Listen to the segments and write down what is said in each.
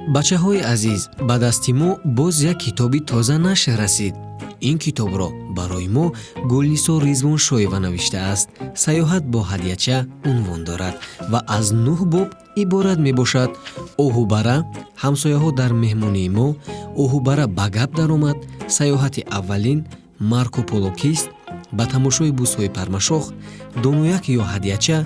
бачаҳои азиз, ба дасти мо боз як китоби тоза нашр расид. ин китобро барои мо Гулнисо Ризвоншоева навиштааст. Саёҳат бо ҳадияча унвон дорад ва аз 9 боб иборат мебошад. Оҳубара, ҳамсояҳо дар меҳмонии мо, Оҳубара ба гап даромад, саёҳати аввалин, Марко Поло кист, ба тамошои бузҳои пармашох, Донуяк ё ҳадияча,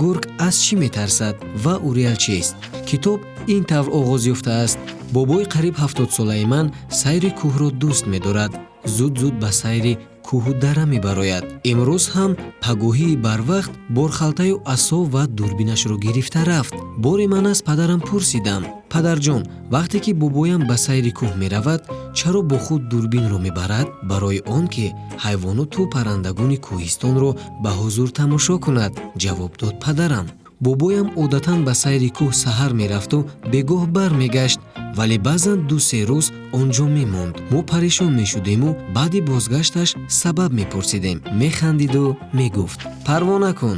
Гург аз чӣ метарсад ва Уриал чист? Китоб ин тавр оғоз ёфтааст. Бобои қариб 70 солаи ман сайри кӯҳро дӯст медорад. Зуд ба сайри кӯҳу дара мебарояд. Имрӯз ҳам пагоҳии барвақт борхалтаю асо ва дурбинашро гирифта рафт. бори ман аз падарам пурсидам: падарҷон, вақте ки бобоям ба сайри кӯҳ меравад, чаро бо худ дурбинро мебарад? Барои он ки ҳайвоноту паррандагони кӯҳистонро ба ҳузур тамошо кунад, ҷавоб дод падарам. Бобоям одатан ба сайри кӯҳ саҳар мерафту бегоҳ бармегашт, вале баъзан 2-3 рӯз он ҷо мемонд. мо парешон мешудему баъди бозгашташ сабаб мепурсидем. механдиду мегуфт: парво накун,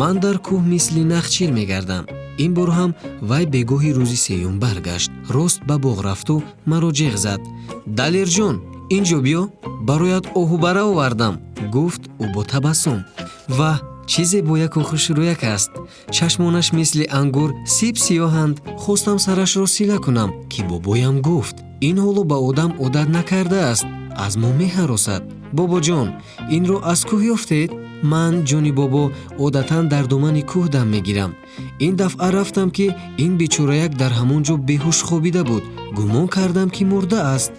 ман дар кӯҳ мисли нахчир мегардам. ин бор ҳам вай бегоҳи рӯзи сеюм баргашт. рост ба боғ рафту маро ҷеғ зад: далерҷон, ин ҷо биё, бароят оҳубара овардам, гуфт ӯ бо табассум. Ваҳ, чӣ зебояку хушрӯяк аст. Чашмонаш мисли ангур сиб сиёҳанд. Хостам сарашро сила кунам, ки бобоям гуфт: ин ҳоло ба одам одат накардааст, аз мо меҳаросад. Бобоҷон, инро аз кӯҳ ёфтед? Ман, ҷони бобо, одатан дар думани кӯҳ дам мегирам. ин дафъа рафтам ки ин бечораяк дар ҳамон ҷо беҳуш хобида буд. гумон кардам ки мурдааст.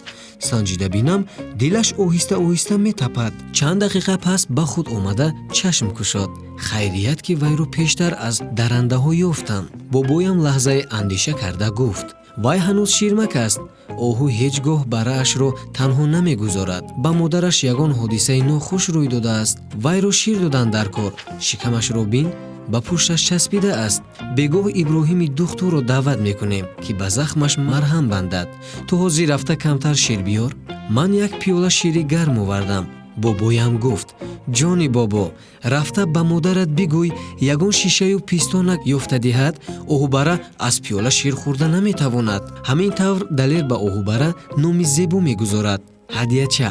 санҷида бинам, дилаш оҳиста оҳиста метапад. чанд дақиқа пас ба худ омада чашм кушод. хайрият ки вайро пештар аз дарандаҳо ёфтам. бобоям лаҳзае андеша карда гуфт: вай ҳанӯз ширмак аст. оҳу ҳеҷ гоҳ бараашро танҳо намегузорад. ба модараш ягон ҳодисаи нохуш рӯй додааст. вайро шир доданд дар кор. шикамашро бин, ба пушташ часпида аст. бегоҳ Иброҳими духтурро даъват мекунем, ки ба захмаш марҳам бандад. ту ҳозир рафта камтар шир биёр. ман як пиёла шири гарм овардам. бобоям гуфт: ҷони бобо, рафта ба модарат бигӯй, ягон шишаю пистонак ёфта диҳад, оҳубара аз пиёла шир хӯрда наметавонад. ҳамин тавр далер ба оҳубара номи зебо мегузорад: ҳадияча.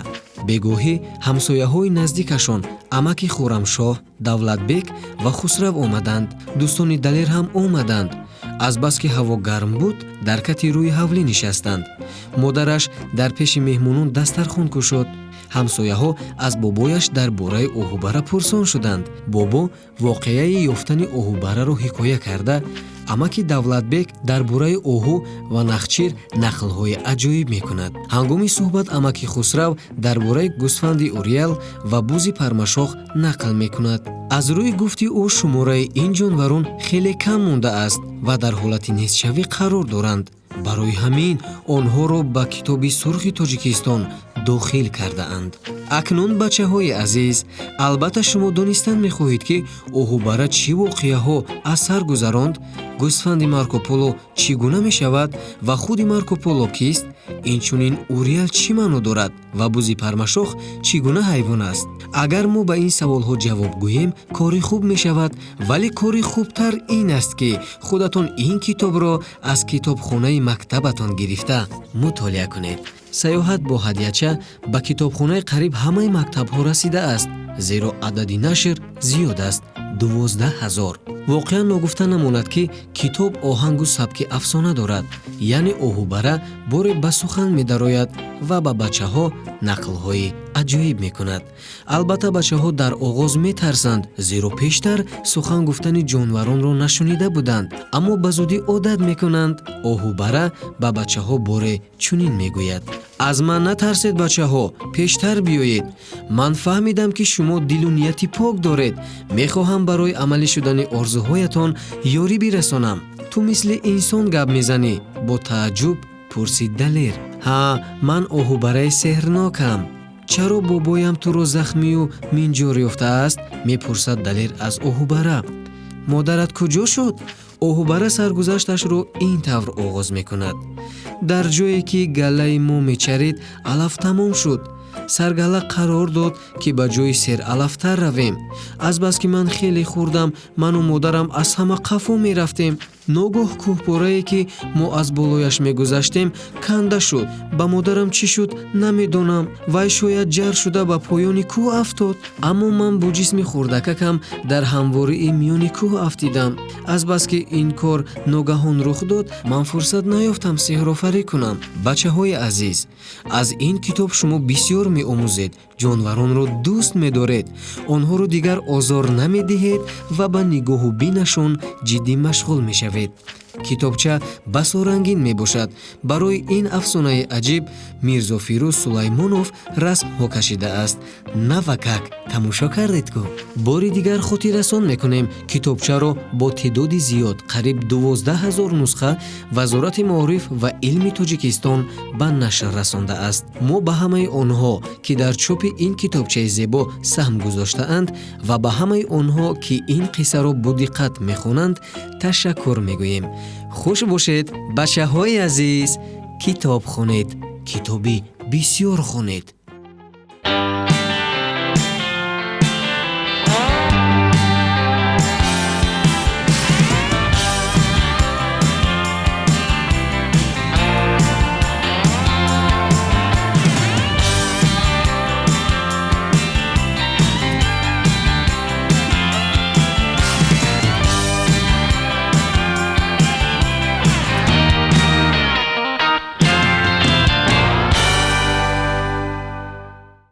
бегоҳӣ ҳамсояҳои наздикашон, амаки Хӯрамшоҳ, Давлатбек ва Хусрав омаданд. дӯстони далер ҳам омаданд. азбаски ҳаво гарм буд, дар кати рӯи ҳавлӣ нишастанд. модараш дар пеши меҳмонон дастархон кушод. ҳамсояҳо аз бобояш дар бораи оҳубара пурсон шуданд. бобо воқеаи ёфтани оҳубараро ҳикоя карда, амаки Давлатбек дар бораи оҳу ва нахчир нақлҳои аҷоиб мекунад. ҳангоми суҳбат амаки Хусрав дар бораи гӯсфанди Уриал ва бузи пармашох нақл мекунад. аз рӯи гуфти ӯ шумораи ин ҷонварон хеле кам мондааст ва дар ҳолати нестшавӣ қарор доранд. барои ҳамин онҳоро ба китоби сурхи Тоҷикистон дохил кардаанд. акнун бачаҳои азиз, албатта шумо донистан мехоҳед ки оҳубара чӣ воқеаҳо аз сар гузаронд, гӯсфанди Марко Поло чӣ гуна мешавад ва худи Марко Поло кист, инчунин Уриал чӣ маъно дорад ва бузи пармашох чӣ гуна ҳайвон аст. агар мо ба ин саволҳо ҷавоб гӯем, кори хуб мешавад, вале кори хубтар ин аст ки худатон ин китобро аз китобхонаи мактабатон гирифта мутолиа кунед. саёҳат бо ҳадияча ба китобхонаи қариб ҳамаи мактабҳо расидааст, зеро адади нашр зиёд аст: 12,000. воқеан ногуфта намонад ки китоб оҳангу сабки афсона дорад, яъне оҳубара боре ба сухан медарояд ва ба бачаҳо нақлҳои аҷоиб мекунад. албатта бачаҳо дар оғоз метарсанд, зеро пештар сухан гуфтани ҷонваронро нашунида буданд, аммо ба зудӣ одат мекунанд. оҳубара ба бачаҳо боре чунин мегӯяд: аз ман натарсед бачаҳо, пештар биёед. ман фаҳмидам ки шумо дилу нияти пок доред. мехоҳам барои амалӣ шудани орзуҳоятон ёрӣ бирасонам. ту мисли инсон гап мезанӣ? бо тааҷҷуб пурсид далер. ҳа, ман оҳубараи сеҳрнокам. чаро бобоям туро захмию минҷор ёфтааст? мепурсад далер аз оҳубара. модарат куҷо шуд? оҳубара саргузашташро ин тавр оғоз мекунад: дар ҷое ки галаи мо мечарид, алаф тамом шуд. саргала қарор дод ки ба ҷои сер алафтар равем. азбаски ман хеле хӯрдам, ману модарам аз ҳама қафо мерафтем. ногоҳ кӯҳпорае ки мо аз болояш мегузаштем канда шуд. Ба модарам чӣ шуд намедонам. Вай шояд ҷар шуда ба поёни кӯҳ афтод. Аммо ман бо ҷисми хурдакакам дар ҳамвории миёни кӯҳ афтидам. Азбаски ин кор ногаҳон рух дод, ман фурсат наёфтам сеҳрофарӣ кунам. Бачаҳои азиз, аз ин китоб шумо бисёр меомӯзед. ҷонваронро дӯст медоред, онҳоро дигар озор намедиҳед ва ба нигоҳу бинашон ҷиддӣ машғул мешавед. китобча басо рангин мебошад. барои ин афсонаи аҷиб Мирзо Фирӯз Сулаймонов расмҳо кашидааст. Навакак тамошо кардед ку? бори дигар хотиррасон мекунем, китобчаро бо теъдоди зиёд қариб 12,000 нусха Вазорати Маориф ва илми Тоҷикистон ба нашр расондааст. мо ба ҳамаи онҳо ки дар чопи ин китобчаи зебо саҳм гузоштаанд ва ба ҳамаи онҳо ки ин қиссаро бо диққат мехонанд ташаккур мегӯем. хуш бошед бачаҳои азиз. китоб хонед, китоби бисёр хонед.